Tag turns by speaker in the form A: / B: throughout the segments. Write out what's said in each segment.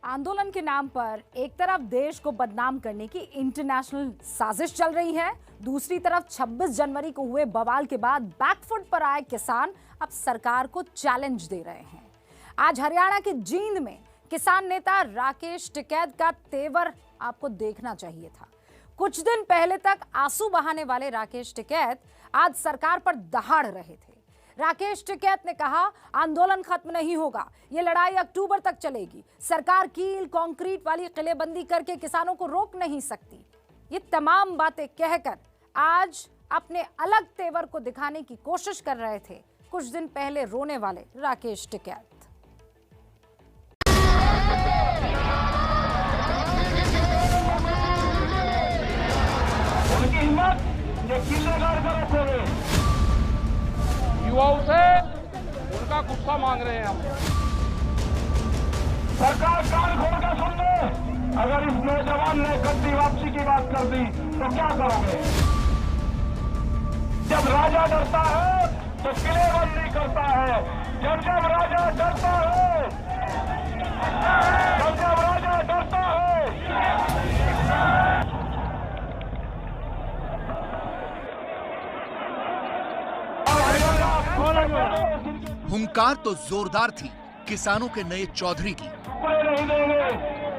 A: आंदोलन के नाम पर एक तरफ देश को बदनाम करने की इंटरनेशनल साजिश चल रही है, दूसरी तरफ 26 जनवरी को हुए बवाल के बाद बैकफुट पर आए किसान अब सरकार को चैलेंज दे रहे हैं। आज हरियाणा के जींद में किसान नेता राकेश टिकैत का तेवर आपको देखना चाहिए था। कुछ दिन पहले तक आंसू बहाने वाले राकेश टिकैत आज सरकार पर दहाड़ रहे थे। राकेश टिकैत ने कहा, आंदोलन खत्म नहीं होगा, ये लड़ाई अक्टूबर तक चलेगी। सरकार कील कंक्रीट वाली किलेबंदी करके किसानों को रोक नहीं सकती। ये तमाम बातें कहकर आज अपने अलग तेवर को दिखाने की कोशिश कर रहे थे कुछ दिन पहले रोने वाले राकेश टिकैत।
B: उनकी हिम्मत ये किले गाड़ कर रखोगे।
C: युवाओं से उनका गुस्सा मांग रहे हैं हम।
B: सरकार कान खोल कर सुन ले, अगर इस नौजवान ने गद्दी वापसी की बात कर दी तो क्या करोगे? जब राजा डरता है तो किलेबंदी करता है। जब राजा डरता है, जब राजा डरता है।
D: हुंकार तो जोरदार थी किसानों के नए चौधरी की।
B: नहीं देंगे,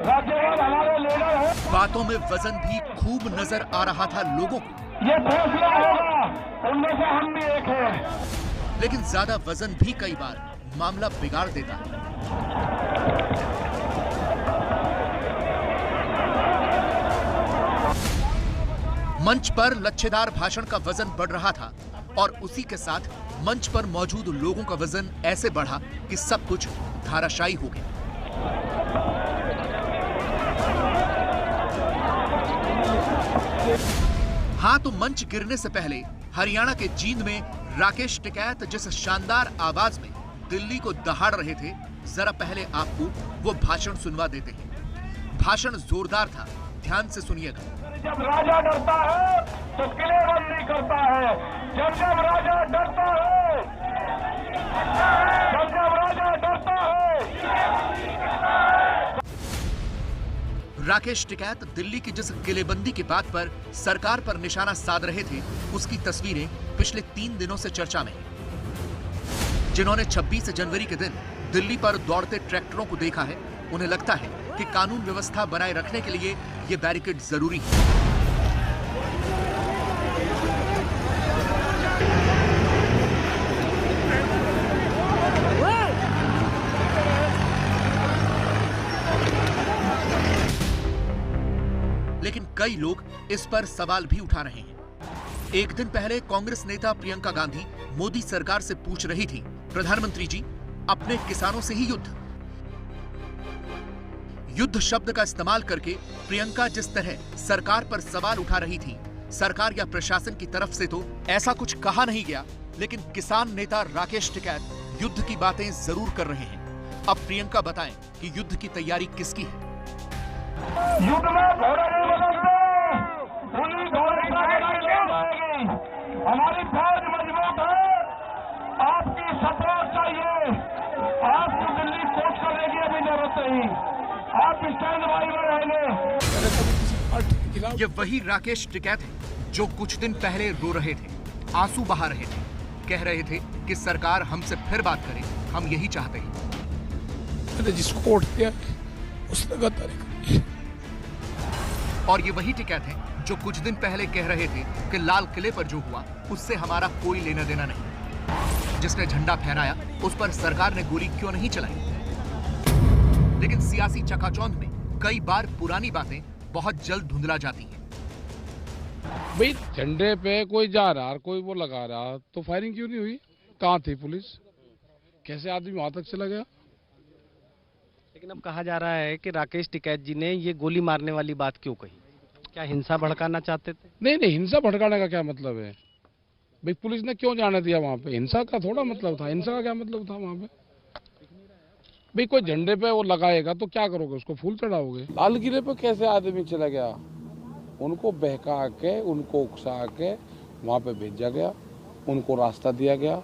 B: राज्यपाल हमारे लीडर है।
D: बातों में वजन भी खूब नजर आ रहा था लोगों को।
B: ये फैसला होगा, उनमें से हम भी एक हैं।
D: लेकिन ज्यादा वजन भी कई बार मामला बिगाड़ देता है। मंच पर लच्छेदार भाषण का वजन बढ़ रहा था और उसी के साथ मंच पर मौजूद लोगों का वजन ऐसे बढ़ा कि सब कुछ धाराशायी हो गया। हाँ, तो मंच गिरने से पहले हरियाणा के जींद में राकेश टिकैत जिस शानदार आवाज में दिल्ली को दहाड़ रहे थे, जरा पहले आपको वो भाषण सुनवा देते हैं। भाषण जोरदार था, ध्यान से सुनिएगा।
B: जब राजा डरता है तो किलेबंदी करता है। जब राजा डरता है, जब राजा डरता है।
D: राकेश टिकैत दिल्ली की जिस किलेबंदी की बात पर सरकार पर निशाना साध रहे थे, उसकी तस्वीरें पिछले 3 दिनों से चर्चा में हैं। जिन्होंने 26 जनवरी के दिन दिल्ली पर दौड़ते ट्रैक्टरों को देखा है, उन्हें लगता है कि कानून व्यवस्था बनाए रखने के लिए ये बैरिकेड जरूरी है। लेकिन कई लोग इस पर सवाल भी उठा रहे हैं। एक दिन पहले कांग्रेस नेता प्रियंका गांधी मोदी सरकार से पूछ रही थी, प्रधानमंत्री जी, अपने किसानों से ही युद्ध शब्द का इस्तेमाल करके प्रियंका जिस तरह सरकार पर सवाल उठा रही थी, सरकार या प्रशासन की तरफ से तो ऐसा कुछ कहा नहीं गया, लेकिन किसान नेता राकेश टिकैत युद्ध की बातें जरूर कर रहे हैं। अब प्रियंका बताएं कि युद्ध की तैयारी किसकी है।
B: युद्ध में घोड़े नहीं बदलते, पुलिस घोड़े की जाएगी। हमारी फौज मजबूत है, आपकी सपोर्ट चाहिए। आपको दिल्ली कोच करने की अभी जरूरत नहीं, आप स्टैंड बाई में रहेंगे।
D: ये वही राकेश टिकैत है जो कुछ दिन पहले रो रहे थे, आंसू बहा रहे थे, कह रहे थे कि सरकार हमसे फिर बात करे, हम यही चाहते हैं।
C: जिसको वोट दिया उसने गद्दारी की।
D: और ये वही टिकैत है जो कुछ दिन पहले कह रहे थे कि लाल किले पर जो हुआ उससे हमारा कोई लेना देना नहीं। जिसने झंडा फहराया उस पर सरकार ने गोली क्यों नहीं चलाई। लेकिन सियासी चकाचौंध में कई बार पुरानी बातें बहुत जल्द धुंधला जाती हैं।
C: भाई झंडे पे कोई जा रहा और कोई वो लगा रहा, तो फायरिंग क्यों नहीं हुई? कहाँ थी पुलिस? कैसे आदमी वहां तक चला गया?
E: लेकिन अब कहा जा रहा है कि राकेश टिकैत जी ने ये गोली मारने वाली बात क्यों कही? क्या हिंसा भड़काना चाहते थे?
C: नहीं, हिंसा भड़काने का क्या मतलब है? भाई पुलिस ने क्यों जाने दिया वहां पे? हिंसा का थोड़ा मतलब था। हिंसा का क्या मतलब था वहां पे? भाई कोई झंडे पे वो लगाएगा तो क्या करोगे? उसको फूल चढ़ाओगे? लाल किले पे कैसे आदमी चला गया? उनको बहका के, उनको उकसा के वहां पे भेजा गया, उनको रास्ता दिया गया,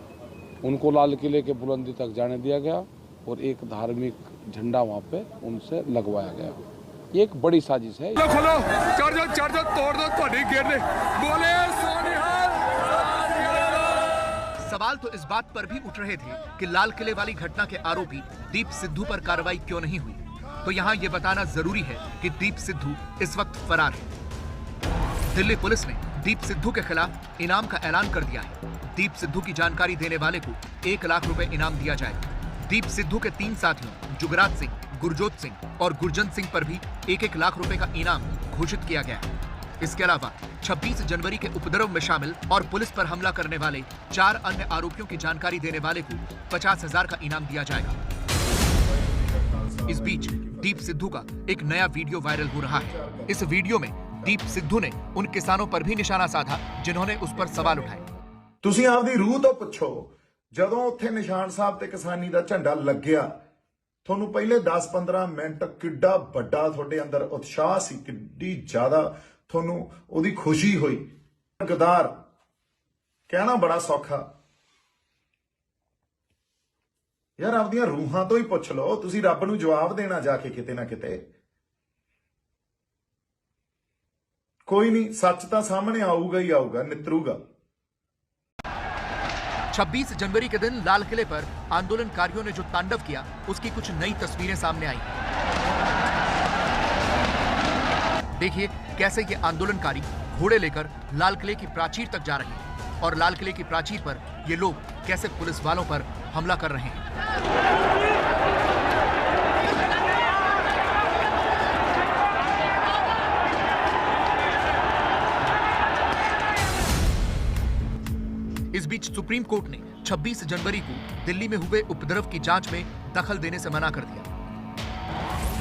C: उनको लाल किले के बुलंदी तक जाने दिया गया और एक धार्मिक झंडा वहाँ पे उनसे लगवाया गया। ये एक बड़ी साजिश है।
F: खोलो चार्जर तोड़ दो ਤੁਹਾਡੀ गिरने बोले सोनिहाल।
D: सवाल तो इस बात पर भी उठ रहे थे कि लाल किले वाली घटना के आरोपी दीप सिद्धू पर कार्रवाई क्यों नहीं हुई। तो यहाँ ये बताना जरूरी है कि दीप सिद्धू इस वक्त फरार है। दिल्ली पुलिस ने दीप सिद्धू के खिलाफ इनाम का ऐलान कर दिया है। दीप सिद्धू की जानकारी देने वाले को 1 लाख रुपए इनाम दिया जाएगा। दीप सिद्धू के 3 साथियों जुगराज सिंह, गुरजोत सिंह और गुरजंत सिंह पर भी 1-1 लाख रुपए का इनाम घोषित किया गया है। इसके अलावा 26 जनवरी के उपद्रव में शामिल और पुलिस पर हमला करने वाले 4 अन्य आरोपियों की जानकारी देने वाले को 50,000 का इनाम दिया जाएगा। इस बीच दीप सिद्धू का एक नया वीडियो वायरल हो रहा है। इस वीडियो में दीप सिद्धू ने उन किसानों पर भी निशाना साधा जिन्होंने उस पर सवाल उठाए।
G: ਤੁਸੀਂ ਆਪਦੀ ਰੂਹ ਤੋਂ ਪੁੱਛੋ, ਜਦੋਂ ਉੱਥੇ ਨਿਸ਼ਾਨ ਸਾਹਿਬ ਤੇ ਕਿਸਾਨੀ ਦਾ ਝੰਡਾ ਲੱਗਿਆ, ਤੁਹਾਨੂੰ ਪਹਿਲੇ 10-15 ਮਿੰਟ ਕਿੱਡਾ ਵੱਡਾ ਤੁਹਾਡੇ ਅੰਦਰ ਉਤਸ਼ਾਹ ਸੀ, ਕਿੱਡੀ ਜ਼ਿਆਦਾ ਤੁਹਾਨੂੰ ਉਹਦੀ ਖੁਸ਼ੀ ਹੋਈ। ਗਦਾਰ ਕਹਿਣਾ ਬੜਾ ਸੌਖਾ, ਯਾਰ ਆਪਦੀਆਂ ਰੂਹਾਂ ਤੋਂ ਹੀ ਪੁੱਛ ਲਓ। ਤੁਸੀਂ ਰੱਬ ਨੂੰ ਜਵਾਬ ਦੇਣਾ ਜਾ ਕੇ ਕਿਤੇ ਨਾ ਕਿਤੇ। ਕੋਈ ਨਹੀਂ, ਸੱਚ ਤਾਂ ਸਾਹਮਣੇ ਆਊਗਾ ਹੀ ਆਊਗਾ, ਨਿਤਰੂਗਾ।
D: 26 जनवरी के दिन लाल किले पर आंदोलनकारियों ने जो तांडव किया, उसकी कुछ नई तस्वीरें सामने आई। देखिए कैसे ये आंदोलनकारी घोड़े लेकर लाल किले की प्राचीर तक जा रहे हैं और लाल किले की प्राचीर पर ये लोग कैसे पुलिस वालों पर हमला कर रहे हैं। इस बीच सुप्रीम कोर्ट ने 26 जनवरी को दिल्ली में हुए उपद्रव की जांच में दखल देने से मना कर दिया।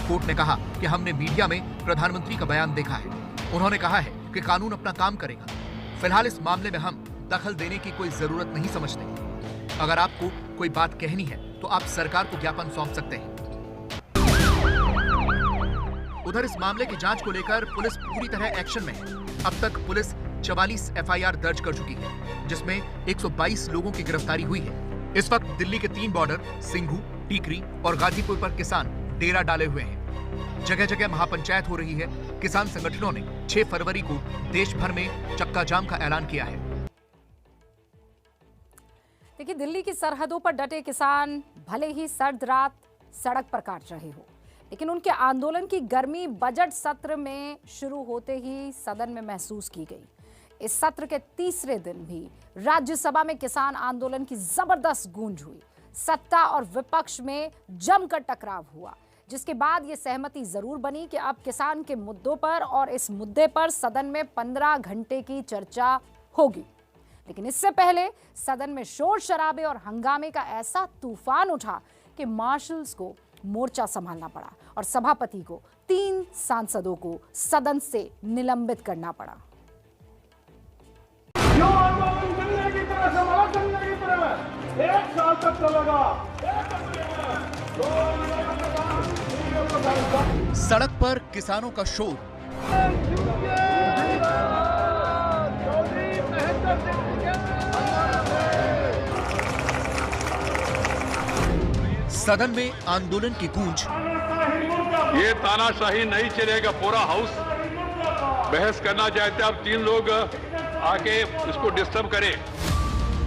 D: कोर्ट ने कहा कि हमने मीडिया में प्रधानमंत्री का बयान देखा है। उन्होंने कहा है कि कानून अपना काम करेगा। फिलहाल इस मामले में हम दखल देने की कोई जरूरत नहीं समझते। अगर आपको कोई बात कहनी है तो आप सरकार को ज्ञापन सौंप सकते हैं। उधर इस मामले की जांच को लेकर पुलिस पूरी तरह एक्शन में है। अब तक पुलिस 44 FIR दर्ज कर चुकी है, जिसमें 122 लोगों की गिरफ्तारी हुई है। इस वक्त दिल्ली के 3 बॉर्डर सिंघू, टीकरी और गाजीपुर पर किसान डेरा डाले हुए हैं। जगह जगह महापंचायत हो रही है। किसान संगठनों ने 6 फरवरी को देश भर में चक्का जाम का ऐलान किया है।
A: देखिए, दिल्ली की सरहदों पर डटे किसान भले ही सर्द रात सड़क पर काट रहे हो, लेकिन उनके आंदोलन की गर्मी बजट सत्र में शुरू होते ही सदन में महसूस की गई। इस सत्र के तीसरे दिन भी राज्यसभा में किसान आंदोलन की जबरदस्त गूंज हुई। सत्ता और विपक्ष में जमकर टकराव हुआ, जिसके बाद ये सहमति जरूर बनी कि अब किसान के मुद्दों पर और इस मुद्दे पर सदन में 15 घंटे की चर्चा होगी। लेकिन इससे पहले सदन में शोर शराबे और हंगामे का ऐसा तूफान उठा कि मार्शल्स को मोर्चा संभालना पड़ा और सभापति को 3 सांसदों को सदन से निलंबित करना पड़ा।
B: एक साल तक चलेगा।
D: सड़क पर किसानों का शोर, सदन में आंदोलन की गूंज।
F: ये तानाशाही नहीं चलेगा। पूरा हाउस बहस करना चाहते हैं। अब 3 लोग आके इसको डिस्टर्ब करें।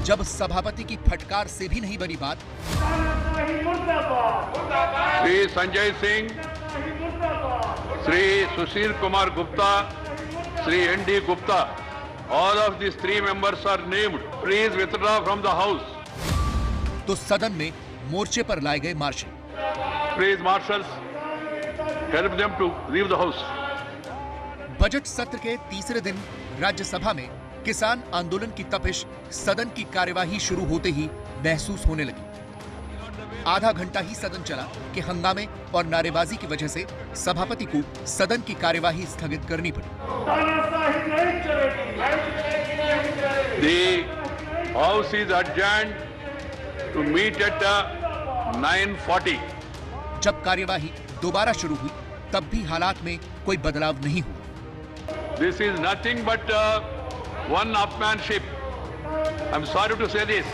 D: जब सभापति की फटकार से भी नहीं बनी बात,
F: Shri Sanjay Singh, Shri Sushil Kumar Gupta, Shri ND Gupta, all of these 3 members are named. Please withdraw from the house.
D: तो सदन में मोर्चे पर लाए गए marshal.
F: Please marshals, help them to leave the house.
D: Budget सत्र के तीसरे दिन राज्यसभा में किसान आंदोलन की तपिश सदन की कार्यवाही शुरू होते ही महसूस होने लगी। आधा घंटा ही सदन चला कि हंगामे और नारेबाजी की वजह से सभापति को सदन की कार्यवाही स्थगित करनी पड़ी।
F: The house is adjourned to meet at 9:40.
D: जब कार्यवाही दोबारा शुरू हुई, तब भी हालात में कोई बदलाव नहीं हुआ।
F: This is nothing but one-upmanship. I'm sorry to say this.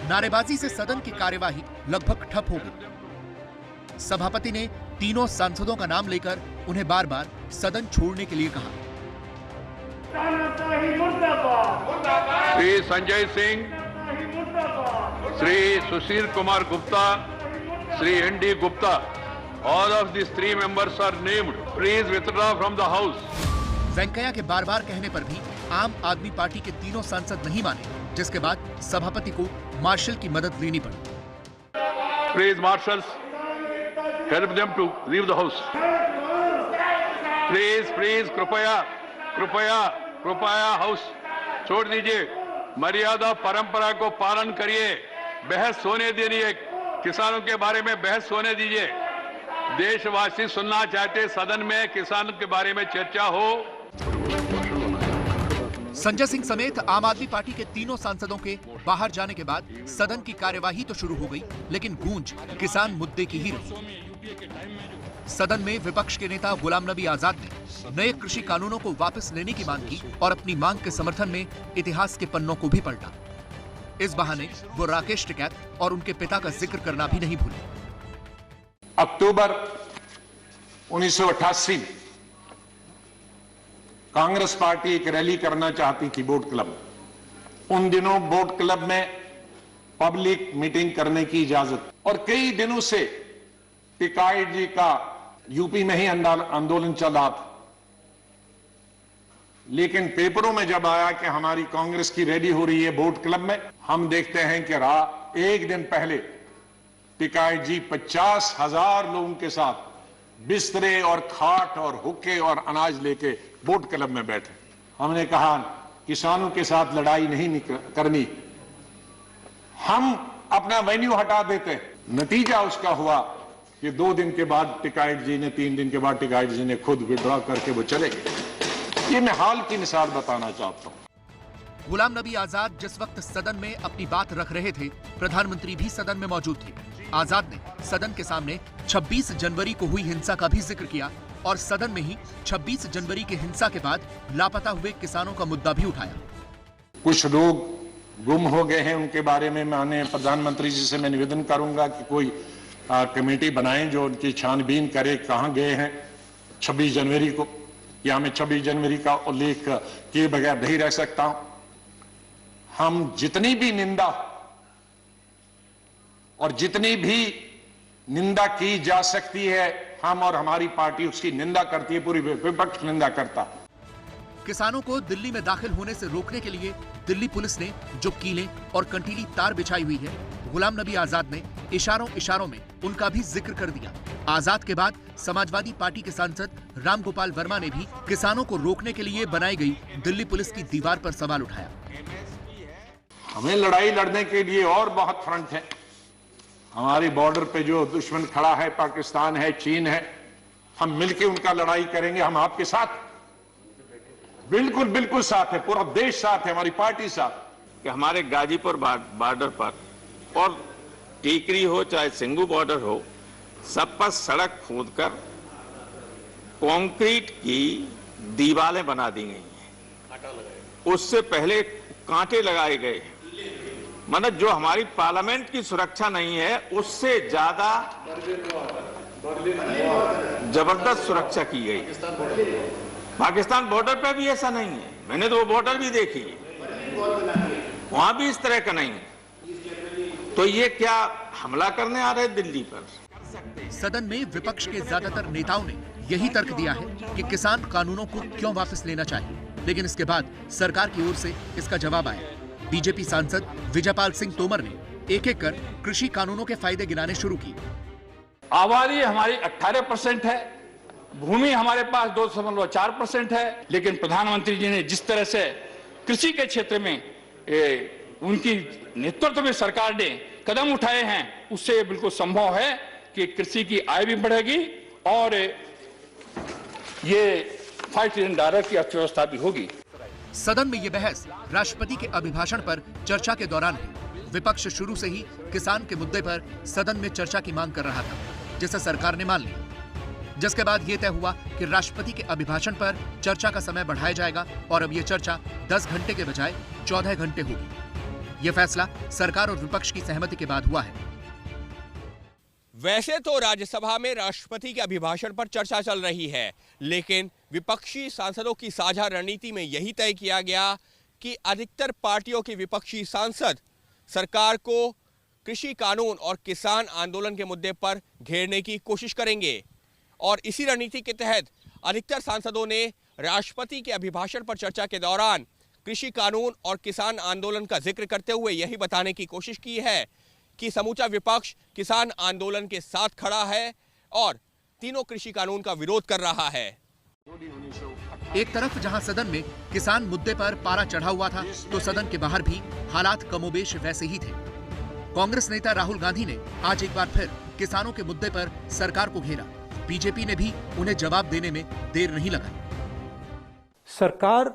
D: नारेबाजी से सदन की कार्यवाही लगभग ठप हो गई। सभापति ने तीनों सांसदों का नाम लेकर उन्हें बार बार सदन छोड़ने के लिए कहा।
F: Shri Sanjay Singh, Shri Sushil Kumar Gupta, Shri N D Gupta, all of these 3 members are named. Please withdraw from the house.
D: Venkaiah के बार बार कहने पर भी आम आदमी पार्टी के तीनों सांसद नहीं माने, जिसके बाद सभापति को मार्शल की मदद लेनी पड़ी।
F: Please, marshals, help them to leave the house. Please, कृपया हाउस छोड़ दीजिए। मर्यादा परंपरा को पालन करिए। बहस होने दीजिए, किसानों के बारे में बहस होने दीजिए। देशवासी सुनना चाहते सदन में किसानों के बारे में चर्चा हो।
D: संजय सिंह समेत आम आदमी पार्टी के तीनों सांसदों के बाहर जाने के बाद सदन की कार्यवाही तो शुरू हो गई, लेकिन गूंज किसान मुद्दे की ही रही। सदन में विपक्ष के नेता गुलाम नबी आजाद ने नए कृषि कानूनों को वापस लेने की मांग की और अपनी मांग के समर्थन में इतिहास के पन्नों को भी पलटा। इस बहाने वो राकेश टिकैत और उनके पिता का जिक्र करना भी नहीं भूले।
H: अक्टूबर 1988 में कांग्रेस पार्टी एक रैली करना चाहती थी बोट क्लब में। उन दिनों बोट क्लब में पब्लिक मीटिंग करने की इजाजत, और कई दिनों से टिकैत जी का यूपी में ही आंदोलन चल रहा था। लेकिन पेपरों में जब आया कि हमारी कांग्रेस की रैली हो रही है बोट क्लब में, हम देखते हैं कि एक दिन पहले टिकैत जी 50,000 लोगों के साथ बिस्तरे और खाट और हुक्के और अनाज लेके बोट क्लब में बैठे। हमने कहा किसानों के साथ लड़ाई नहीं करनी, हम अपना वेन्यू हटा देते। नतीजा उसका हुआ कि 2 दिन के बाद टिकैत जी ने, 3 दिन के बाद टिकैत जी ने खुद विड्रॉ करके वो चले गए। ये मैं हाल की मिसाल बताना चाहता हूं।
D: गुलाम नबी आजाद जिस वक्त सदन में अपनी बात रख रहे थे, प्रधानमंत्री भी सदन में मौजूद थे। आजाद ने सदन के सामने 26 जनवरी को हुई हिंसा का भी जिक्र किया और सदन में ही 26 जनवरी की हिंसा के बाद लापता हुए किसानों का मुद्दा भी उठाया।
H: कुछ लोग गुम हो गए हैं, उनके बारे में मैंने प्रधानमंत्री जी से मैं निवेदन करूंगा कि कोई कमेटी बनाएं जो उनकी छानबीन करे, कहां गए हैं 26 जनवरी को। या मैं 26 जनवरी का उल्लेख किए बगैर नहीं रह सकता हूं। हम जितनी भी निंदा और जितनी भी निंदा की जा सकती है, हम और हमारी पार्टी उसकी निंदा करती है, पूरी विपक्ष निंदा करता।
D: किसानों को दिल्ली में दाखिल होने से रोकने के लिए दिल्ली पुलिस ने जो कीलें और कंटीली तार बिछाई हुई है, गुलाम नबी आजाद ने इशारों में उनका भी जिक्र कर दिया। आजाद के बाद समाजवादी पार्टी के सांसद रामगोपाल वर्मा ने भी किसानों को रोकने के लिए बनाई गई दिल्ली पुलिस की दीवार पर सवाल उठाया।
H: हमें लड़ाई लड़ने के लिए और बहुत फ्रंट है। हमारे बॉर्डर पे जो दुश्मन खड़ा है, पाकिस्तान है, चीन है, हम मिलकर उनका लड़ाई करेंगे। हम आपके साथ बिल्कुल साथ है, पूरा देश साथ है, हमारी पार्टी साथ।
I: कि हमारे गाजीपुर बॉर्डर पर और टीकरी हो चाहे सिंगू बॉर्डर हो, सब पर सड़क खोदकर कंक्रीट की दीवारें बना दी गई हैं। उससे पहले कांटे लगाए गए। मतलब जो हमारी पार्लियामेंट की सुरक्षा नहीं है, उससे ज्यादा जबरदस्त सुरक्षा की गई। पाकिस्तान बॉर्डर पे भी ऐसा नहीं है। मैंने तो वो बॉर्डर भी देखी है, वहां भी इस तरह का नहीं है। तो ये क्या हमला करने आ रहे दिल्ली पर?
D: सदन में विपक्ष के ज्यादातर नेताओं ने यही तर्क दिया है कि किसान कानूनों को क्यों वापस लेना चाहिए, लेकिन इसके बाद सरकार की ओर से इसका जवाब आया। बीजेपी सांसद विजयपाल सिंह तोमर ने एक-एक कर कृषि कानूनों के फायदे गिनाने शुरू किए।
J: आबादी हमारी 18% है, भूमि हमारे पास 2.4% है, लेकिन प्रधानमंत्री जी ने जिस तरह से कृषि के क्षेत्र में उनकी नेतृत्व में सरकार ने कदम उठाए हैं, उससे बिल्कुल संभव है कि कृषि की आय भी बढ़ेगी और ये $5 ट्रिलियन की अर्थव्यवस्था भी होगी।
D: सदन में ये बहस राष्ट्रपति के अभिभाषण पर चर्चा के दौरान हुई। विपक्ष शुरू से ही किसान के मुद्दे पर सदन में चर्चा की मांग कर रहा था, जिसे सरकार ने मान लिया। जिसके बाद यह तय हुआ कि राष्ट्रपति के अभिभाषण पर चर्चा का समय बढ़ाया जाएगा और अब यह चर्चा 10 घंटे के बजाय 14 घंटे होगी। यह फैसला सरकार और विपक्ष की सहमति के बाद हुआ है।
K: वैसे तो राज्यसभा में राष्ट्रपति के अभिभाषण पर चर्चा चल रही है, लेकिन विपक्षी सांसदों की साझा रणनीति में यही तय किया गया कि अधिकतर पार्टियों के विपक्षी सांसद सरकार को कृषि कानून और किसान आंदोलन के मुद्दे पर घेरने की कोशिश करेंगे। और इसी रणनीति के तहत अधिकतर सांसदों ने राष्ट्रपति के अभिभाषण पर चर्चा के दौरान कृषि कानून और किसान आंदोलन का जिक्र करते हुए यही बताने की कोशिश की है कि समूचा विपक्ष किसान आंदोलन के साथ खड़ा है और तीनों कृषि कानून का विरोध कर रहा है।
D: एक तरफ जहां सदन में किसान मुद्दे पर पारा चढ़ा हुआ था, तो सदन के बाहर भी हालात कमोबेश वैसे ही थे। कांग्रेस नेता राहुल गांधी ने आज एक बार फिर किसानों के मुद्दे पर सरकार को घेरा। बीजेपी ने भी उन्हें जवाब देने में देर नहीं लगाई।
L: सरकार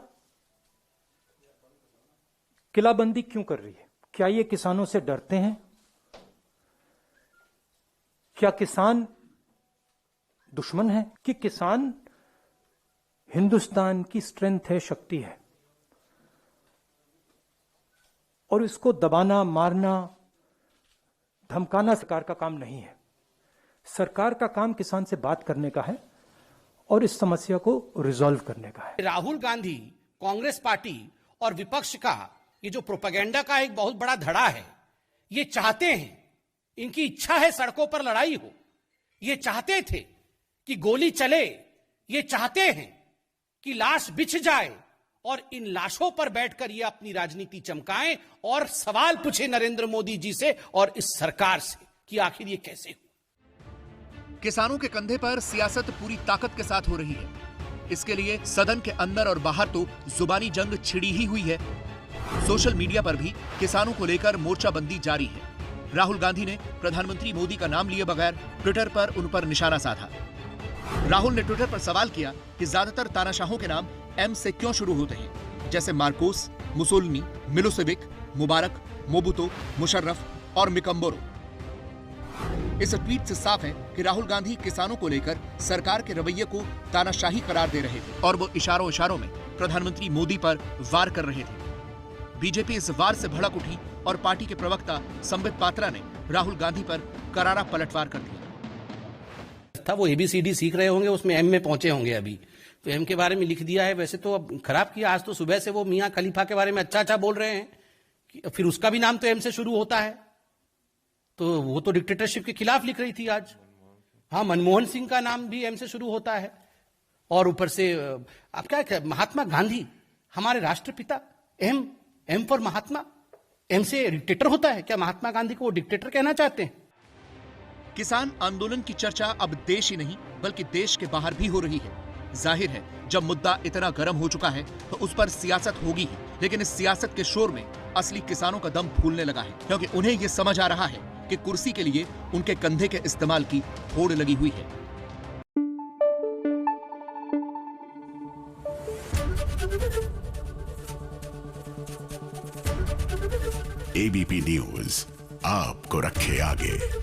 L: किलाबंदी क्यों कर रही है? क्या ये किसानों से डरते हैं? क्या किसान दुश्मन है? कि किसान हिंदुस्तान की स्ट्रेंथ है, शक्ति है, और इसको दबाना, मारना, धमकाना सरकार का काम नहीं है। सरकार का काम किसान से बात करने का है और इस समस्या को रिजॉल्व करने का है।
M: राहुल गांधी, कांग्रेस पार्टी और विपक्ष का ये जो प्रोपेगेंडा का एक बहुत बड़ा धड़ा है, ये चाहते हैं, इनकी इच्छा है सड़कों पर लड़ाई हो, ये चाहते थे कि गोली चले, ये चाहते हैं कि लाश बिछ जाए और इन लाशों पर बैठकर ये अपनी राजनीति चमकाएं और सवाल पूछे नरेंद्र मोदी जी से और इस सरकार से कि आखिर ये कैसे हो।
D: किसानों के कंधे पर सियासत पूरी ताकत के साथ हो रही है। इसके लिए सदन के अंदर और बाहर तो जुबानी जंग छिड़ी ही हुई है। सोशल मीडिया पर भी किसानों को लेकर मोर्चाबंदी जारी है। राहुल गांधी ने प्रधानमंत्री मोदी का नाम लिए बगैर ट्विटर पर उन पर निशाना साधा। राहुल ने ट्विटर पर सवाल किया कि ज्यादातर तानाशाहों के नाम एम से क्यों शुरू होते हैं, जैसे मार्कोस, मुसोलिनी, मिलोसेविक, मुबारक, मोबुतो, मुशर्रफ और मिकम्बोरो। इस ट्वीट से साफ है कि राहुल गांधी किसानों को लेकर सरकार के रवैये को तानाशाही करार दे रहे थे और वो इशारों इशारों में प्रधानमंत्री मोदी पर वार कर रहे थे। बीजेपी इस वार से भड़क उठी और पार्टी के प्रवक्ता संबित पात्रा ने राहुल गांधी पर करारा पलटवार कर दिया।
M: था वो ABCD सीख रहे होंगे, उसमें M में पहुंचे होंगे अभी, तो M के बारे में लिख दिया है। वैसे तो अब खराब किया, आज तो सुबह से वो मियां खलीफा के बारे में अच्छा बोल रहे हैं कि फिर उसका भी नाम तो M से शुरू होता है, तो वो तो डिक्टेटरशिप के खिलाफ लिख रही थी आज। हाँ, मनमोहन सिंह का नाम भी M से शुरू होता है। और ऊपर से आप क्या, महात्मा गांधी हमारे राष्ट्रपिता, M फॉर महात्मा, M से डिक्टेटर होता है क्या? महात्मा गांधी को वो डिक्टेटर कहना चाहते हैं?
D: किसान आंदोलन की चर्चा अब देश ही नहीं बल्कि देश के बाहर भी हो रही है। जाहिर है जब मुद्दा इतना गर्म हो चुका है तो उस पर सियासत होगी ही, लेकिन इस सियासत के शोर में असली किसानों का दम फूलने लगा है, क्योंकि उन्हें यह समझ आ रहा है कि कुर्सी के लिए उनके कंधे के इस्तेमाल की होड़ लगी हुई है।
N: ABP न्यूज आपको रखे आगे।